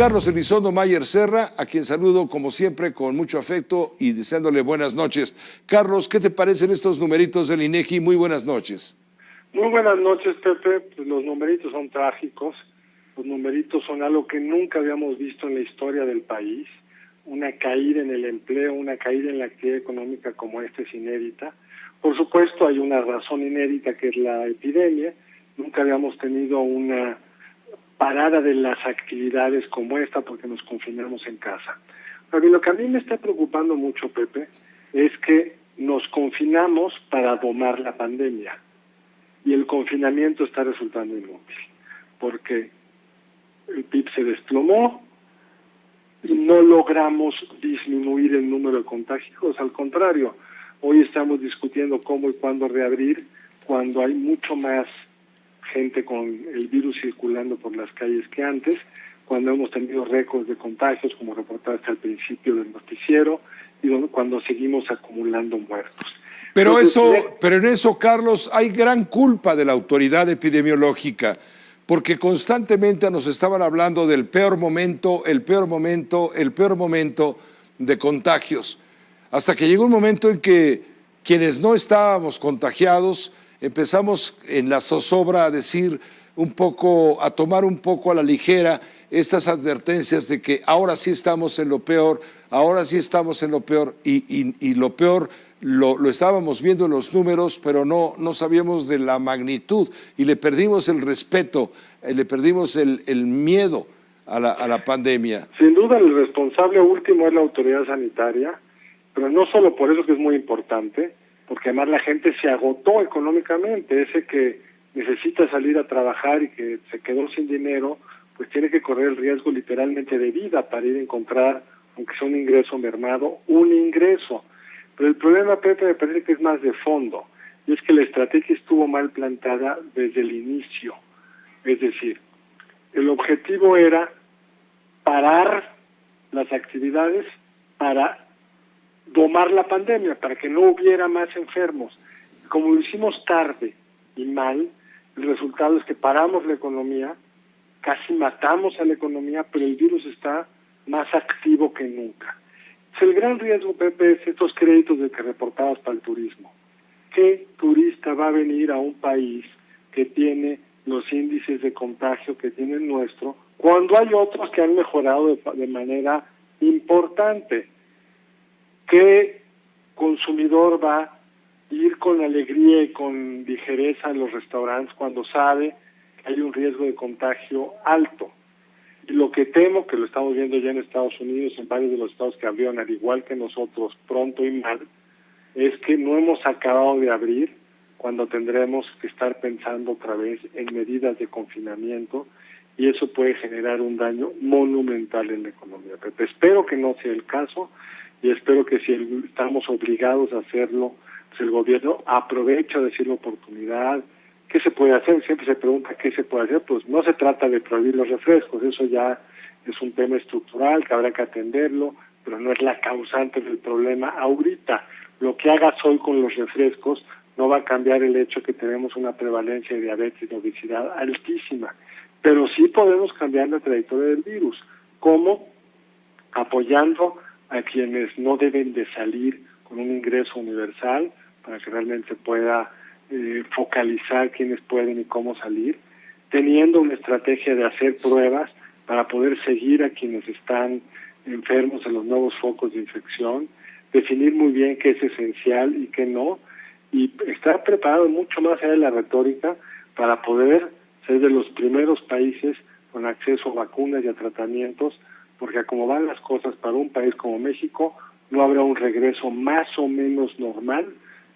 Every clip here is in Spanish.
Carlos Elizondo Mayer Serra, a quien saludo como siempre con mucho afecto y deseándole buenas noches. Carlos, ¿qué te parecen estos numeritos del INEGI? Muy buenas noches. Muy buenas noches, Pepe. Pues los numeritos son trágicos. Los numeritos son algo que nunca habíamos visto en la historia del país. Una caída en el empleo, una caída en la actividad económica como esta es inédita. Por supuesto, hay una razón inédita que es la epidemia. Nunca habíamos tenido una parada de las actividades como esta porque nos confinamos en casa. Pero lo que a mí me está preocupando mucho, Pepe, es que nos confinamos para domar la pandemia y el confinamiento está resultando inútil porque el PIB se desplomó y no logramos disminuir el número de contagios. Al contrario, hoy estamos discutiendo cómo y cuándo reabrir cuando hay mucho más gente con el virus circulando por las calles que antes, cuando hemos tenido récords de contagios, como reportaste al principio del noticiero, y cuando seguimos acumulando muertos. Pero en eso, Carlos, hay gran culpa de la autoridad epidemiológica, porque constantemente nos estaban hablando del peor momento, el peor momento, el peor momento de contagios, hasta que llegó un momento en que quienes no estábamos contagiados empezamos en la zozobra a decir un poco, a tomar un poco a la ligera estas advertencias de que ahora sí estamos en lo peor, ahora sí estamos en lo peor, y lo peor lo estábamos viendo en los números, pero no sabíamos de la magnitud y le perdimos el respeto, le perdimos el miedo a la pandemia. Sin duda el responsable último es la autoridad sanitaria, pero no solo por eso, que es muy importante, porque además la gente se agotó económicamente. Ese que necesita salir a trabajar y que se quedó sin dinero, pues tiene que correr el riesgo literalmente de vida para ir a encontrar, aunque sea un ingreso mermado, un ingreso. Pero el problema, Pepe, me parece que es más de fondo, y es que la estrategia estuvo mal plantada desde el inicio. Es decir, el objetivo era parar las actividades para domar la pandemia, para que no hubiera más enfermos. Como lo hicimos tarde y mal, el resultado es que paramos la economía, casi matamos a la economía, pero el virus está más activo que nunca. El gran riesgo, Pepe, es estos créditos de que reportabas para el turismo. ¿Qué turista va a venir a un país que tiene los índices de contagio que tiene el nuestro, cuando hay otros que han mejorado de manera importante? ¿Qué consumidor va a ir con alegría y con ligereza a los restaurantes cuando sabe que hay un riesgo de contagio alto? Y lo que temo, que lo estamos viendo ya en Estados Unidos, en varios de los estados que abrieron, al igual que nosotros, pronto y mal, es que no hemos acabado de abrir cuando tendremos que estar pensando otra vez en medidas de confinamiento, y eso puede generar un daño monumental en la economía. Pero espero que no sea el caso, y espero que si estamos obligados a hacerlo, pues el gobierno aproveche a decir la oportunidad. ¿Qué se puede hacer? Siempre se pregunta qué se puede hacer. Pues no se trata de prohibir los refrescos, eso ya es un tema estructural que habrá que atenderlo, pero no es la causante del problema ahorita. Lo que hagas hoy con los refrescos no va a cambiar el hecho que tenemos una prevalencia de diabetes y de obesidad altísima, pero sí podemos cambiar la trayectoria del virus. ¿Cómo? Apoyando a quienes no deben de salir con un ingreso universal para que realmente se pueda focalizar quiénes pueden y cómo salir, teniendo una estrategia de hacer pruebas para poder seguir a quienes están enfermos en los nuevos focos de infección, definir muy bien qué es esencial y qué no, y estar preparado mucho más allá de la retórica para poder ser de los primeros países con acceso a vacunas y a tratamientos, porque como van las cosas para un país como México, no habrá un regreso más o menos normal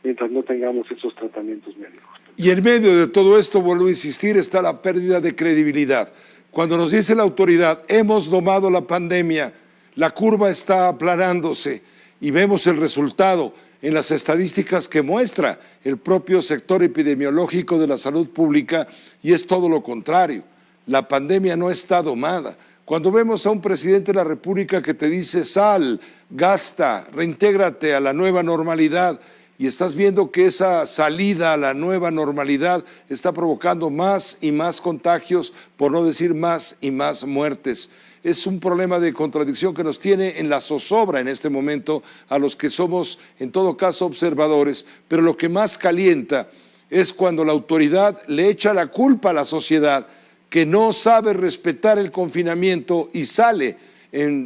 mientras no tengamos esos tratamientos médicos. Y en medio de todo esto, vuelvo a insistir, está la pérdida de credibilidad. Cuando nos dice la autoridad, hemos domado la pandemia, la curva está aplanándose y vemos el resultado en las estadísticas que muestra el propio sector epidemiológico de la salud pública, y es todo lo contrario. La pandemia no está domada. Cuando vemos a un presidente de la República que te dice sal, gasta, reintégrate a la nueva normalidad, y estás viendo que esa salida a la nueva normalidad está provocando más y más contagios, por no decir más y más muertes. es un problema de contradicción que nos tiene en la zozobra en este momento a los que somos, en todo caso, observadores, pero lo que más calienta es cuando la autoridad le echa la culpa a la sociedad que no sabe respetar el confinamiento y sale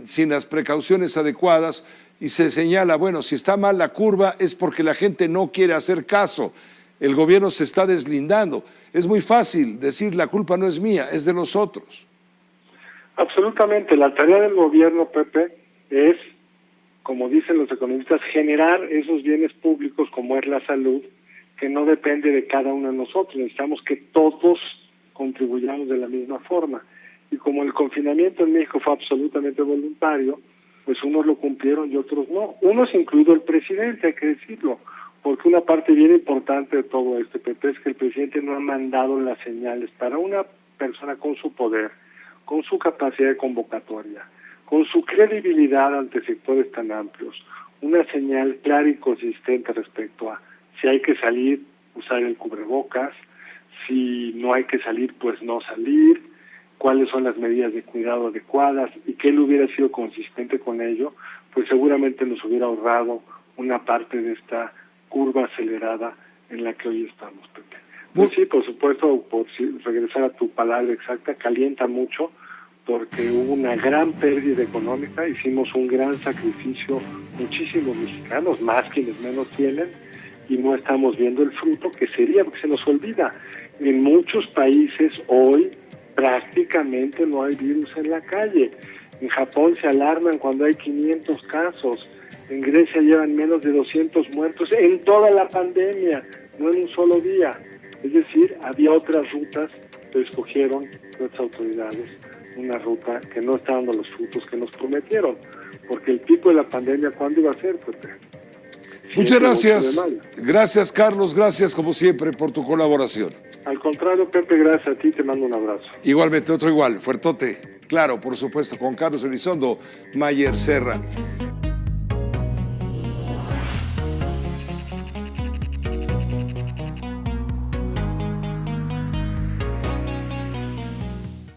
sin las precauciones adecuadas y se señala, bueno, si está mal la curva es porque la gente no quiere hacer caso, el gobierno se está deslindando. Es muy fácil decir la culpa no es mía, es de los otros. Absolutamente, la tarea del gobierno, Pepe, es, como dicen los economistas, generar esos bienes públicos como es la salud, que no depende de cada uno de nosotros. Necesitamos que todos contribuyamos de la misma forma. Y como el confinamiento en México fue absolutamente voluntario, pues unos lo cumplieron y otros no. Unos, incluido el presidente, hay que decirlo, porque una parte bien importante de todo esto, Pepe, es que el presidente no ha mandado las señales para una persona con su poder, con su capacidad de convocatoria, con su credibilidad ante sectores tan amplios, una señal clara y consistente respecto a si hay que salir, usar el cubrebocas, si no hay que salir, pues no salir, cuáles son las medidas de cuidado adecuadas y que él hubiera sido consistente con ello, pues seguramente nos hubiera ahorrado una parte de esta curva acelerada en la que hoy estamos, Pepe. Pues sí, por supuesto, regresar a tu palabra exacta, calienta mucho porque hubo una gran pérdida económica, hicimos un gran sacrificio, muchísimos mexicanos, más quienes menos tienen, y no estamos viendo el fruto que sería, porque se nos olvida. En muchos países hoy prácticamente no hay virus en la calle. En Japón se alarman cuando hay 500 casos. En Grecia llevan menos de 200 muertos en toda la pandemia, no en un solo día. Es decir, había otras rutas, pero escogieron nuestras autoridades una ruta que no está dando los frutos que nos prometieron. Porque el pico de la pandemia, ¿cuándo iba a ser, Pepe? Muchas gracias. Gracias, Carlos. Gracias, como siempre, por tu colaboración. Al contrario, Pepe, gracias a ti. Te mando un abrazo. Igualmente, otro igual. Fuertote. Claro, por supuesto, con Carlos Elizondo Mayer Serra.